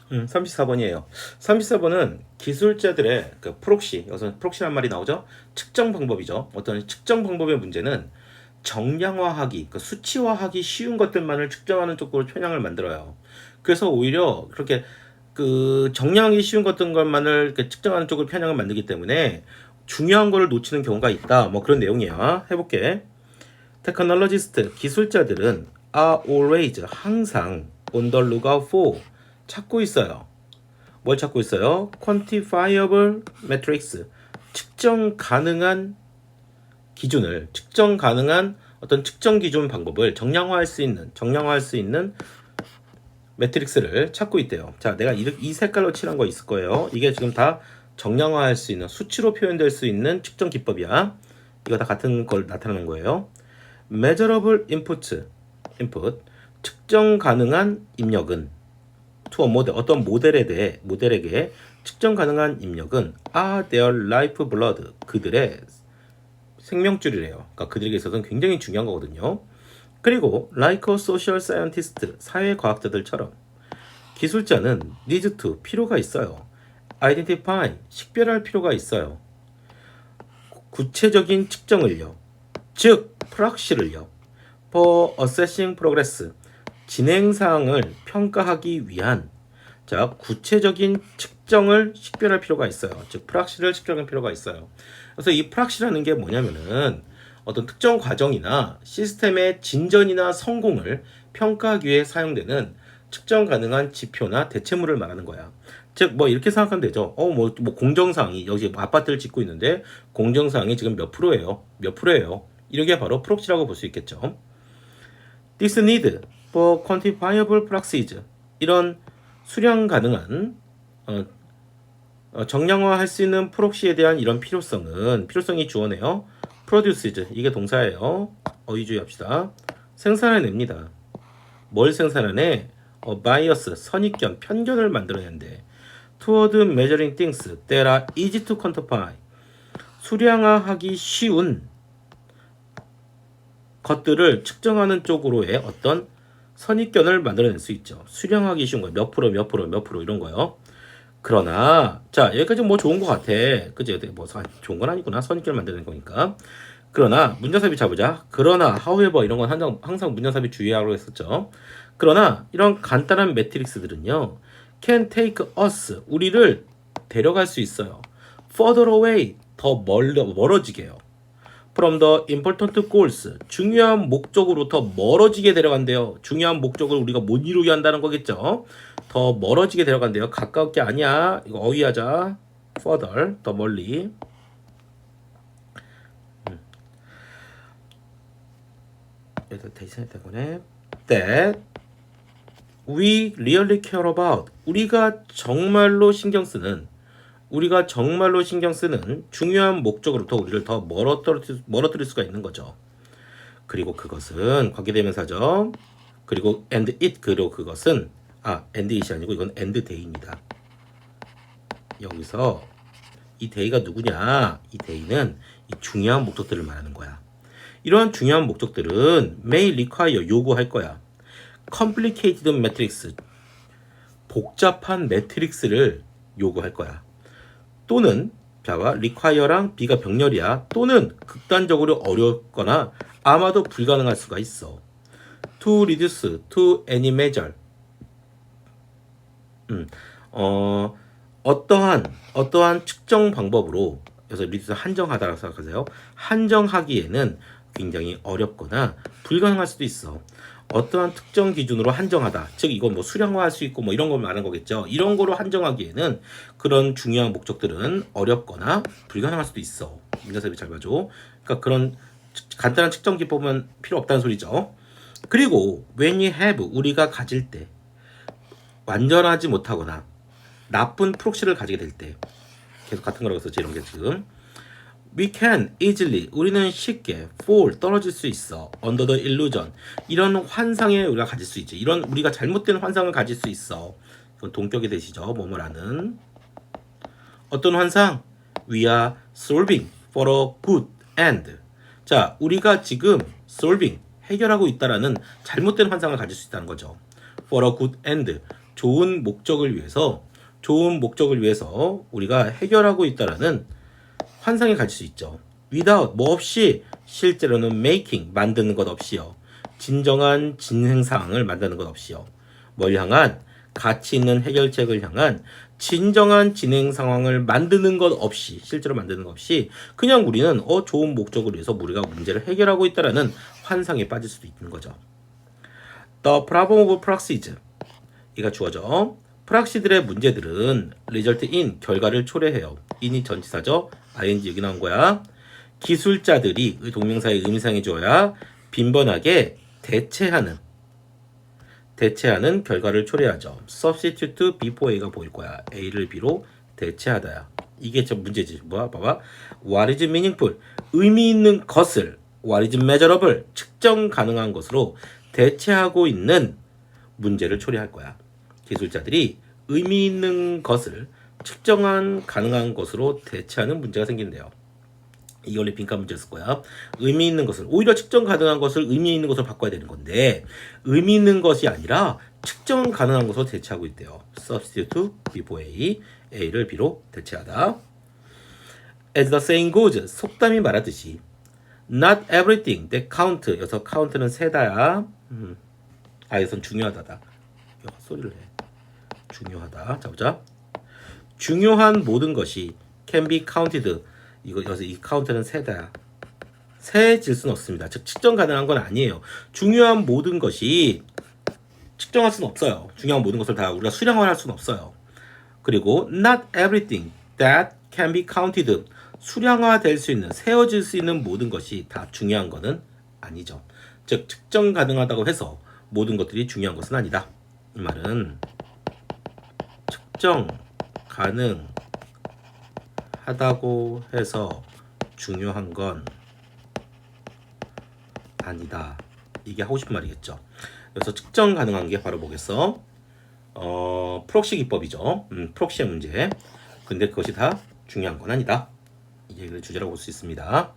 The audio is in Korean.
34번이에요. 34번은 기술자들의 그 프록시, 여기서 프록시란 말이 나오죠? 측정 방법이죠. 어떤 측정 방법의 문제는 정량화하기, 그 수치화하기 쉬운 것들만을 측정하는 쪽으로 편향을 만들어요. 그래서 오히려 그렇게 그 정량하기 쉬운 것들만을 측정하는 쪽으로 편향을 만들기 때문에 중요한 거를 놓치는 경우가 있다. 뭐 그런 내용이야. 해볼게. 테크놀로지스트, 기술자들은 are always, 항상 on the lookout for, 찾고 있어요. 뭘 찾고 있어요? quantifiable metrics, 측정 가능한 기준을, 측정 가능한 어떤 측정 기준 방법을 정량화할 수 있는 매트릭스를 찾고 있대요. 자, 내가 이 색깔로 칠한 거 있을 거예요. 이게 지금 다 정량화할 수 있는, 수치로 표현될 수 있는 측정 기법이야. 이거 다 같은 걸 나타내는 거예요. measurable input, 측정 가능한 입력은 to a model, 어떤 모델에게 측정 가능한 입력은 are their lifeblood, 그들의 생명줄이래요. 그러니까 그들에게 있어서는 굉장히 중요한 거거든요. 그리고 like a social scientist, 사회과학자들처럼 기술자는 needs to, 필요가 있어요. identify, 식별할 필요가 있어요. 구체적인 측정을요. 즉, 프락시를요. for assessing progress, 진행사항을 평가하기 위한, 자, 구체적인 측정을 식별할 필요가 있어요. 즉, 프락시를 측정할 필요가 있어요. 그래서 이 프락시라는 게 뭐냐면은 어떤 특정 과정이나 시스템의 진전이나 성공을 평가하기 위해 사용되는 측정 가능한 지표나 대체물을 말하는 거야. 즉, 뭐 이렇게 생각하면 되죠. 뭐 공정사항이, 여기 아파트를 짓고 있는데 공정사항이 지금 몇 프로예요? 몇 프로예요? 이게 바로 프록시라고 볼 수 있겠죠. This need for quantifiable proxies, 이런 수량 가능한 정량화할 수 있는 프록시에 대한 이런 필요성이 주어내요. produces, 이게 동사예요. 어휘주의 합시다. 생산해냅니다. 뭘 생산하네? bias, 선입견, 편견을 만들어낸대. toward measuring things that are easy to quantify, 수량화하기 쉬운 것들을 측정하는 쪽으로의 어떤 선입견을 만들어낼 수 있죠. 수량하기 쉬운 거, 몇 프로 이런 거요. 그러나 자, 여기까지 뭐 좋은 거 같아. 그지? 뭐 좋은 건 아니구나. 선입견을 만드는 거니까. 그러나 문장삽입 잡으자. 그러나 however 이런 건 항상 문장삽입 주의하라고 했었죠. 그러나 이런 간단한 매트릭스들은요, can take us, 우리를 데려갈 수 있어요. further away, 더 멀어지게요. from the important goals, 중요한 목적으로부터 멀어지게 데려간대요. 중요한 목적을 우리가 못 이루게 한다는 거겠죠. 더 멀어지게 데려간대요. 가까울 게 아니야. 이거 어휘하자. further, 더 멀리. 여기서 대신에 때문에 that we really care about, 우리가 정말로 신경 쓰는 중요한 목적으로부터 우리를 더 멀어뜨릴 수가 있는 거죠. 그리고 그것은 관계대명사죠. 그리고 and it, 그리고 그것은 and it이 아니고 이건 and day입니다. 여기서 이 day가 누구냐? 이 day는 이 중요한 목적들을 말하는 거야. 이러한 중요한 목적들은 may require, 요구할 거야. complicated matrix, 복잡한 매트릭스를 요구할 거야. 또는 자와 require랑 B가 병렬이야. 또는 극단적으로 어렵거나 아마도 불가능할 수가 있어. to reduce to any measure, 어떠한 측정 방법으로, 그래서 reduce 한정하다라고 생각하세요. 한정하기에는 굉장히 어렵거나 불가능할 수도 있어. 어떠한 특정 기준으로 한정하다. 즉 이건 뭐 수량화할 수 있고 뭐 이런 걸 말하는 거겠죠. 이런 거로 한정하기에는 그런 중요한 목적들은 어렵거나 불가능할 수도 있어. 문장삽입 잘 봐줘. 그러니까 그런 간단한 측정 기법은 필요 없다는 소리죠. 그리고 when you have, 우리가 가질 때, 완전하지 못하거나 나쁜 프록시를 가지게 될 때, 계속 같은 거라고 썼지 이런 게 지금. We can easily, 우리는 쉽게 fall, 떨어질 수 있어. under the illusion, 이런 환상에 우리가 가질 수 있지. 이런 우리가 잘못된 환상을 가질 수 있어. 이건 동격이 되시죠. 뭐뭐라는 어떤 환상? We are solving for a good end. 자, 우리가 지금 solving, 해결하고 있다라는 잘못된 환상을 가질 수 있다는 거죠. for a good end, 좋은 목적을 위해서 우리가 해결하고 있다라는 환상에 갇힐 수 있죠. without 뭐 없이 실제로는 making 만드는 것 없이요. 진정한 진행 상황을 만드는 것 없이요. 뭘 향한 가치 있는 해결책을 향한 진정한 진행 상황을 만드는 것 없이 실제로 만드는 것 없이 그냥 우리는 좋은 목적을 위해서 우리가 문제를 해결하고 있다라는 환상에 빠질 수도 있는 거죠. The problem of proxies 이가 주어져. 프락시들의 문제들은 result in 결과를 초래해요. in이 전치사죠. ing 여기 나온 거야. 기술자들이 동명사의 의미상해 줘야 빈번하게 대체하는 결과를 초래하죠. substitute before a가 보일 거야. a를 b로 대체하다야. 이게 저 문제지. 뭐야? 봐봐. What is meaningful? 의미 있는 것을 What is measurable? 측정 가능한 것으로 대체하고 있는 문제를 초래할 거야. 기술자들이 의미 있는 것을 측정한 가능한 것으로 대체하는 문제가 생긴대요. 이게 원래 빈칸 문제였을 거야. 의미 있는 것을 오히려 측정 가능한 것을 의미 있는 것으로 바꿔야 되는 건데 의미 있는 것이 아니라 측정 가능한 것으로 대체하고 있대요. substitute before a, a를 b로 대체하다. As the saying goes, 속담이 말하듯이 not everything that count. 여기서 count는 세다야. 여기선 중요하다다. 소리를 해. 중요하다. 자 보자. 중요한 모든 것이 can be counted. 여기서 이 카운트는 세다야. 세질 수는 없습니다. 즉 측정 가능한 건 아니에요. 중요한 모든 것이 측정할 수는 없어요. 중요한 모든 것을 다 우리가 수량화할 수는 없어요. 그리고 not everything that can be counted. 수량화될 수 있는, 세어질 수 있는 모든 것이 다 중요한 것은 아니죠. 즉 측정 가능하다고 해서 모든 것들이 중요한 것은 아니다. 이 말은 측정 가능하다고 해서 중요한 건 아니다. 이게 하고 싶은 말이겠죠. 그래서 측정 가능한 게 바로 뭐겠어? 프록시 기법이죠. 프록시의 문제. 근데 그것이 다 중요한 건 아니다. 이 얘기를 주제라고 볼 수 있습니다.